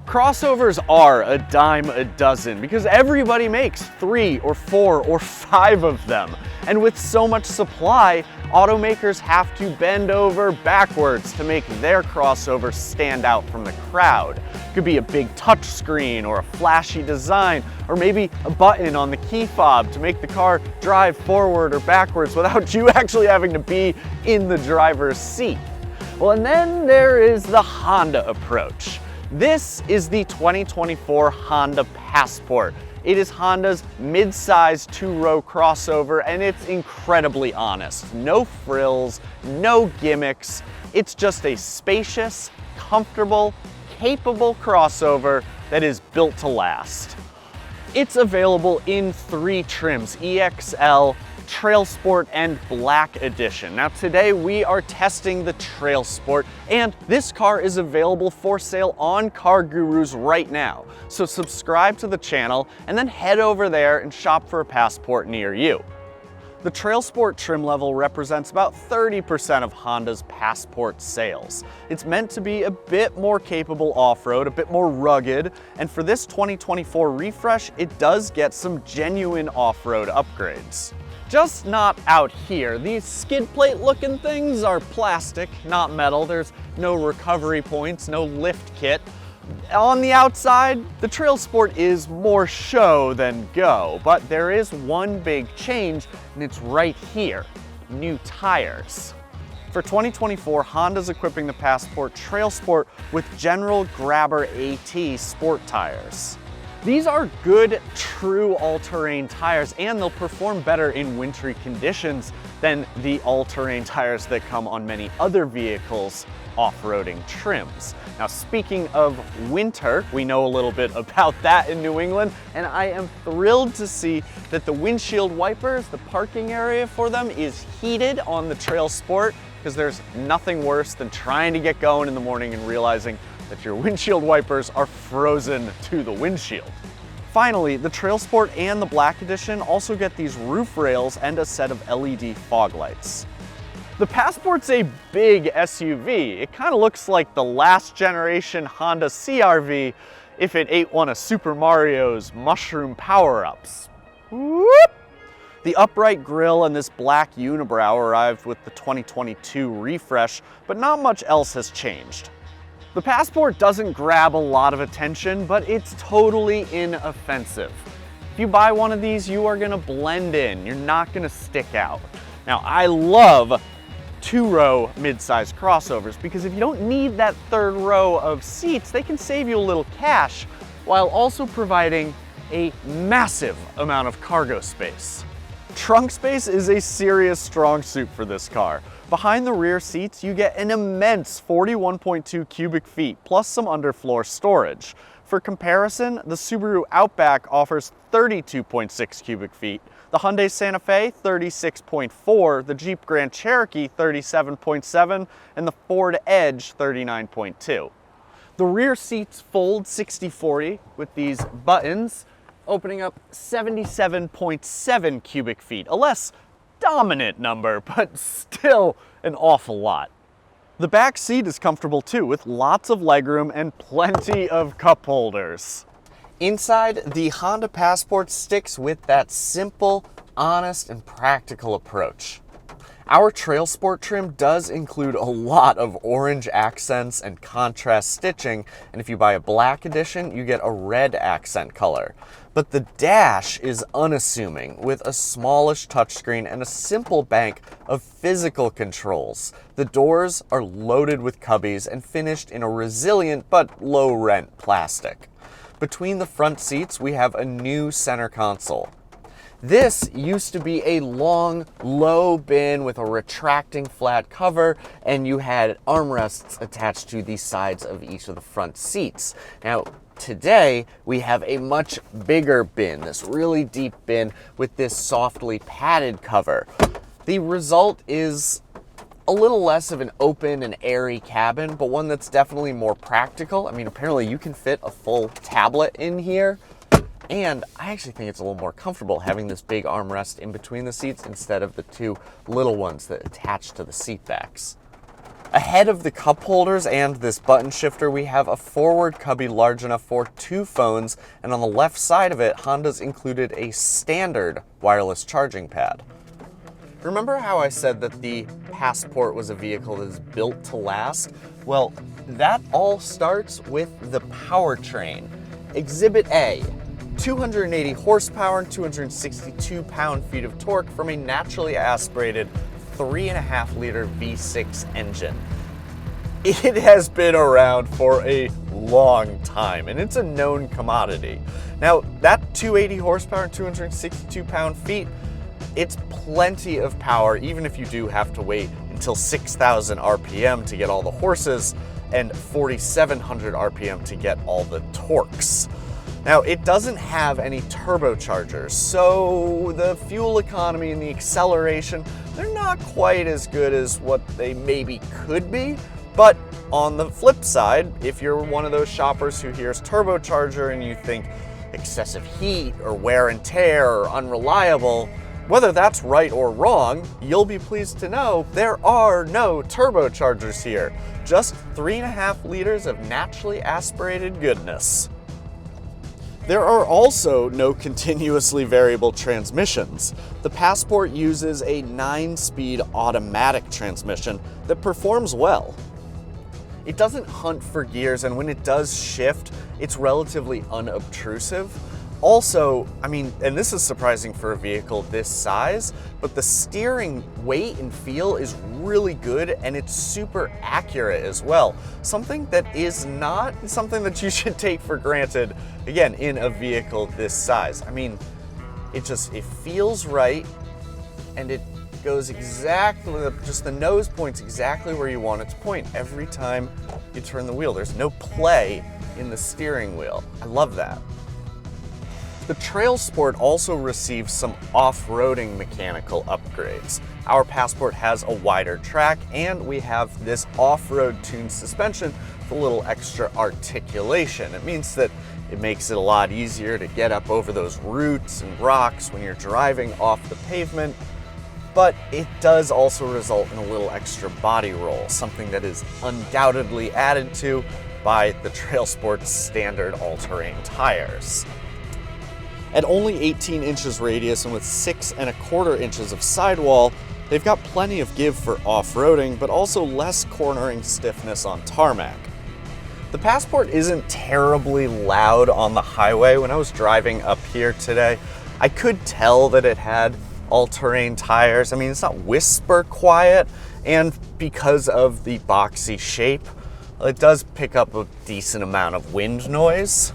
Crossovers are a dime a dozen because everybody makes 3 or 4 or 5 of them. And with so much supply, automakers have to bend over backwards to make their crossover stand out from the crowd. It could be a big touchscreen or a flashy design, or maybe a button on the key fob to make the car drive forward or backwards without you actually having to be in the driver's seat. Well, and then there is the Honda approach. This is the 2024 Honda Passport. It is Honda's mid-size 2-row crossover, and it's incredibly honest. No frills, no gimmicks. It's just a spacious, comfortable, capable crossover that is built to last. It's available in 3 trims: EXL, TrailSport, and Black Edition. Now today we are testing the TrailSport, and this car is available for sale on CarGurus right now. So subscribe to the channel and then head over there and shop for a Passport near you. The TrailSport trim level represents about 30% of Honda's Passport sales. It's meant to be a bit more capable off-road, a bit more rugged, and for this 2024 refresh, it does get some genuine off-road upgrades. Just not out here. These skid plate looking things are plastic, not metal. There's no recovery points, no lift kit. On the outside, the TrailSport is more show than go, but there is one big change, and it's right here: new tires. For 2024, Honda's equipping the Passport TrailSport with General Grabber AT sport tires. These are good, true all-terrain tires, and they'll perform better in wintry conditions than the all-terrain tires that come on many other vehicles' off-roading trims. Now, speaking of winter, we know a little bit about that in New England, and I am thrilled to see that the windshield wipers, the parking area for them, is heated on the TrailSport, because there's nothing worse than trying to get going in the morning and realizing that your windshield wipers are frozen to the windshield. Finally, the TrailSport and the Black Edition also get these roof rails and a set of LED fog lights. The Passport's a big SUV. It kind of looks like the last generation Honda CR-V if it ate one of Super Mario's mushroom power-ups. Whoop! The upright grille and this black unibrow arrived with the 2022 refresh, but not much else has changed. The Passport doesn't grab a lot of attention, but it's totally inoffensive. If you buy one of these, you are gonna blend in. You're not gonna stick out. Now, I love 2-row mid-size crossovers because if you don't need that 3rd row of seats, they can save you a little cash while also providing a massive amount of cargo space. Trunk space is a serious strong suit for this car. Behind the rear seats, you get an immense 41.2 cubic feet, plus some underfloor storage. For comparison, the Subaru Outback offers 32.6 cubic feet, the Hyundai Santa Fe 36.4, the Jeep Grand Cherokee 37.7, and the Ford Edge 39.2. The rear seats fold 60/40 with these buttons, opening up 77.7 cubic feet, a less dominant number, but still an awful lot. The back seat is comfortable too, with lots of legroom and plenty of cup holders. Inside, the Honda Passport sticks with that simple, honest, and practical approach. Our TrailSport trim does include a lot of orange accents and contrast stitching, and if you buy a Black Edition, you get a red accent color. But the dash is unassuming, with a smallish touchscreen and a simple bank of physical controls. The doors are loaded with cubbies and finished in a resilient but low-rent plastic. Between the front seats, we have a new center console. This used to be a long, low bin with a retracting flat cover, and you had armrests attached to the sides of each of the front seats. Now, today, we have a much bigger bin, this really deep bin with this softly padded cover. The result is a little less of an open and airy cabin, but one that's definitely more practical. I mean, apparently you can fit a full tablet in here. And I actually think it's a little more comfortable having this big armrest in between the seats instead of the 2 little ones that attach to the seat backs. Ahead of the cup holders and this button shifter, we have a forward cubby large enough for 2 phones, and on the left side of it, Honda's included a standard wireless charging pad. Remember how I said that the Passport was a vehicle that is built to last? Well, that all starts with the powertrain. Exhibit A, 280 horsepower and 262 pound-feet of torque from a naturally aspirated 3.5-liter V6 engine. It has been around for a long time, and it's a known commodity. Now, that 280 horsepower and 262 pound-feet, it's plenty of power, even if you do have to wait until 6,000 RPM to get all the horses and 4,700 RPM to get all the torques. Now, it doesn't have any turbochargers, so the fuel economy and the acceleration, they're not quite as good as what they maybe could be. But on the flip side, if you're one of those shoppers who hears turbocharger and you think excessive heat or wear and tear or unreliable, whether that's right or wrong, you'll be pleased to know there are no turbochargers here. Just 3.5 liters of naturally aspirated goodness. There are also no continuously variable transmissions. The Passport uses a 9-speed automatic transmission that performs well. It doesn't hunt for gears, and when it does shift, it's relatively unobtrusive. Also, I mean, and this is surprising for a vehicle this size, but the steering weight and feel is really good, and it's super accurate as well. Something that is not something that you should take for granted, again, in a vehicle this size. I mean, it feels right, and it goes exactly, just the nose points exactly where you want it to point every time you turn the wheel. There's no play in the steering wheel. I love that. The TrailSport also receives some off-roading mechanical upgrades. Our Passport has a wider track, and we have this off-road tuned suspension with a little extra articulation. It means that it makes it a lot easier to get up over those roots and rocks when you're driving off the pavement, but it does also result in a little extra body roll, something that is undoubtedly added to by the TrailSport's standard all-terrain tires. At only 18 inches radius and with 6.25 inches of sidewall, they've got plenty of give for off-roading, but also less cornering stiffness on tarmac. The Passport isn't terribly loud on the highway. When I was driving up here today, I could tell that it had all-terrain tires. I mean, it's not whisper quiet, and because of the boxy shape, it does pick up a decent amount of wind noise.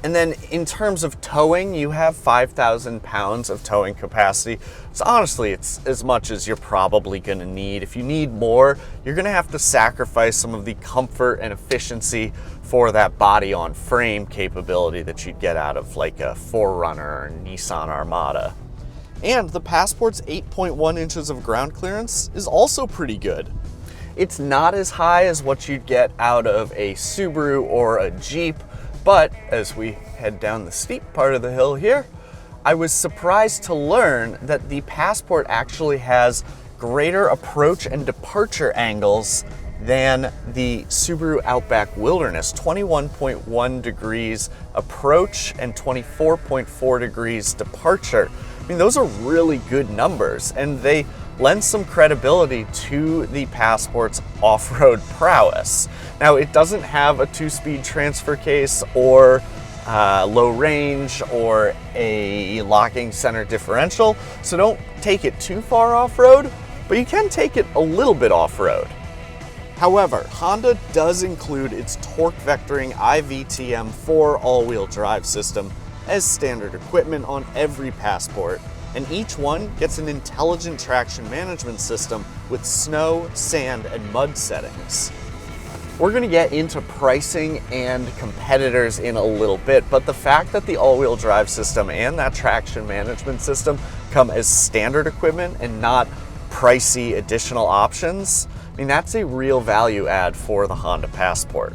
And then in terms of towing, you have 5,000 pounds of towing capacity. So honestly, it's as much as you're probably gonna need. If you need more, you're gonna have to sacrifice some of the comfort and efficiency for that body-on-frame capability that you'd get out of like a 4Runner or Nissan Armada. And the Passport's 8.1 inches of ground clearance is also pretty good. It's not as high as what you'd get out of a Subaru or a Jeep, but as we head down the steep part of the hill here, I was surprised to learn that the Passport actually has greater approach and departure angles than the Subaru Outback Wilderness, 21.1 degrees approach and 24.4 degrees departure. I mean, those are really good numbers, and they lend some credibility to the Passport's off-road prowess. Now, it doesn't have a 2-speed transfer case or low range or a locking center differential, so don't take it too far off-road, but you can take it a little bit off-road. However, Honda does include its torque vectoring iVTM 4 all-wheel drive system as standard equipment on every Passport, and each one gets an intelligent traction management system with snow, sand, and mud settings. We're going to get into pricing and competitors in a little bit, but the fact that the all-wheel drive system and that traction management system come as standard equipment and not pricey additional options, I mean, that's a real value add for the Honda Passport.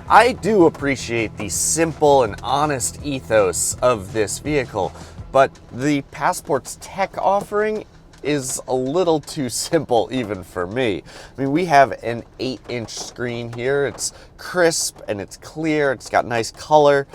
I do appreciate the simple and honest ethos of this vehicle, but the Passport's tech offering is a little too simple even for me. I mean, we have an 8-inch screen here. It's crisp and it's clear, it's got nice color,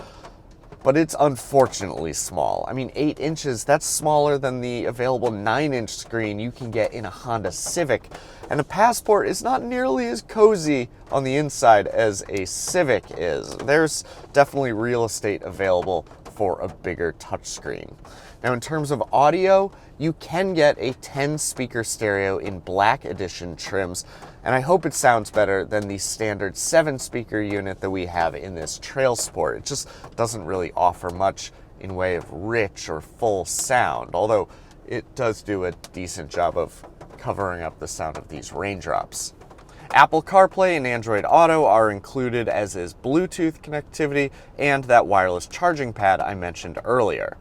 but it's unfortunately small. I mean, 8 inches, that's smaller than the available 9-inch screen you can get in a Honda Civic. And a Passport is not nearly as cozy on the inside as a Civic is. There's definitely real estate available for a bigger touchscreen. Now, in terms of audio, you can get a 10-speaker stereo in Black Edition trims, and I hope it sounds better than the standard 7-speaker unit that we have in this TrailSport. It just doesn't really offer much in way of rich or full sound, although it does do a decent job of covering up the sound of these raindrops. Apple CarPlay and Android Auto are included, as is Bluetooth connectivity and that wireless charging pad I mentioned earlier.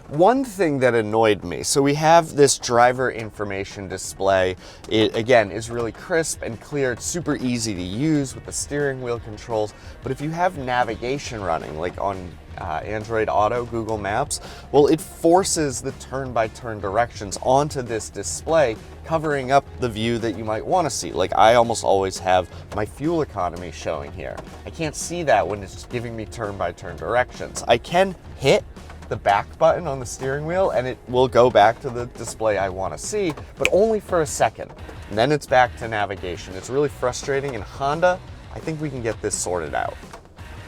One thing that annoyed me, so we have this driver information display. It, again, is really crisp and clear. It's super easy to use with the steering wheel controls. But if you have navigation running, like on Android Auto, Google Maps, well, it forces the turn-by-turn directions onto this display, covering up the view that you might want to see. Like, I almost always have my fuel economy showing here. I can't see that when it's giving me turn-by-turn directions. I can hit the back button on the steering wheel and it will go back to the display I want to see, but only for a second. And then it's back to navigation. It's really frustrating. In Honda, I think we can get this sorted out.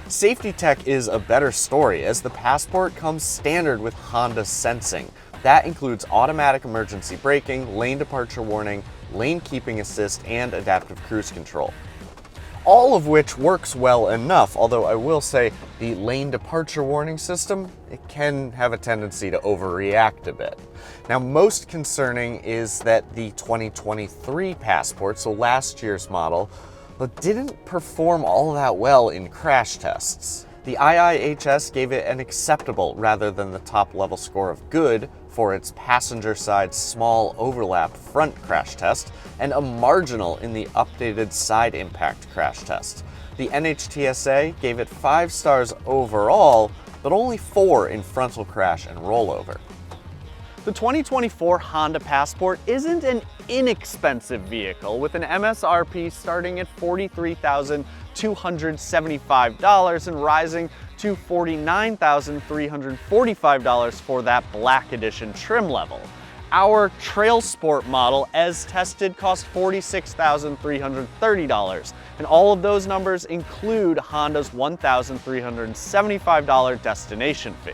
Safety tech is a better story, as the Passport comes standard with Honda sensing. That includes automatic emergency braking, lane departure warning, lane keeping assist, and adaptive cruise control. All of which works well enough, although I will say the lane departure warning system, it can have a tendency to overreact a bit. Now, most concerning is that the 2023 Passport, so last year's model, didn't perform all that well in crash tests. The IIHS gave it an acceptable rather than the top level score of good for its passenger side small overlap front crash test, and a marginal in the updated side impact crash test. The NHTSA gave it 5 stars overall, but only 4 in frontal crash and rollover. The 2024 Honda Passport isn't an inexpensive vehicle, with an MSRP starting at $43,275 and rising to $49,345 for that Black Edition trim level. Our TrailSport model, as tested, cost $46,330, and all of those numbers include Honda's $1,375 destination fee.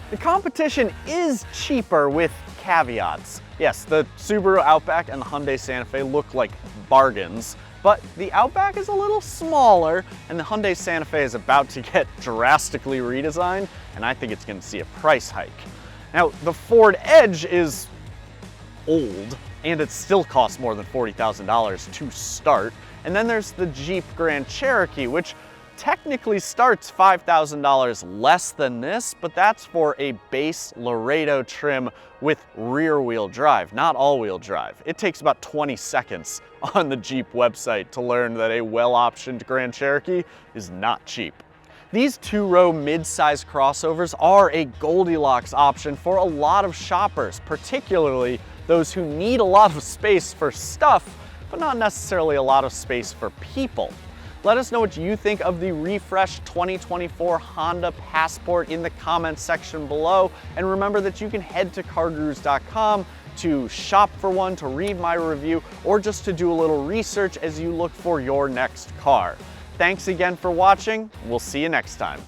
The competition is cheaper with caveats. Yes, the Subaru Outback and the Hyundai Santa Fe look like bargains, but the Outback is a little smaller and the Hyundai Santa Fe is about to get drastically redesigned, and I think it's going to see a price hike. Now, the Ford Edge is old and it still costs more than $40,000 to start. And then there's the Jeep Grand Cherokee, which technically starts $5,000 less than this, but that's for a base Laredo trim with rear-wheel drive, not all-wheel drive. It takes about 20 seconds on the Jeep website to learn that a well-optioned Grand Cherokee is not cheap. These 2-row mid-size crossovers are a Goldilocks option for a lot of shoppers, particularly those who need a lot of space for stuff, but not necessarily a lot of space for people. Let us know what you think of the refreshed 2024 Honda Passport in the comments section below. And remember that you can head to CarGurus.com to shop for one, to read my review, or just to do a little research as you look for your next car. Thanks again for watching. We'll see you next time.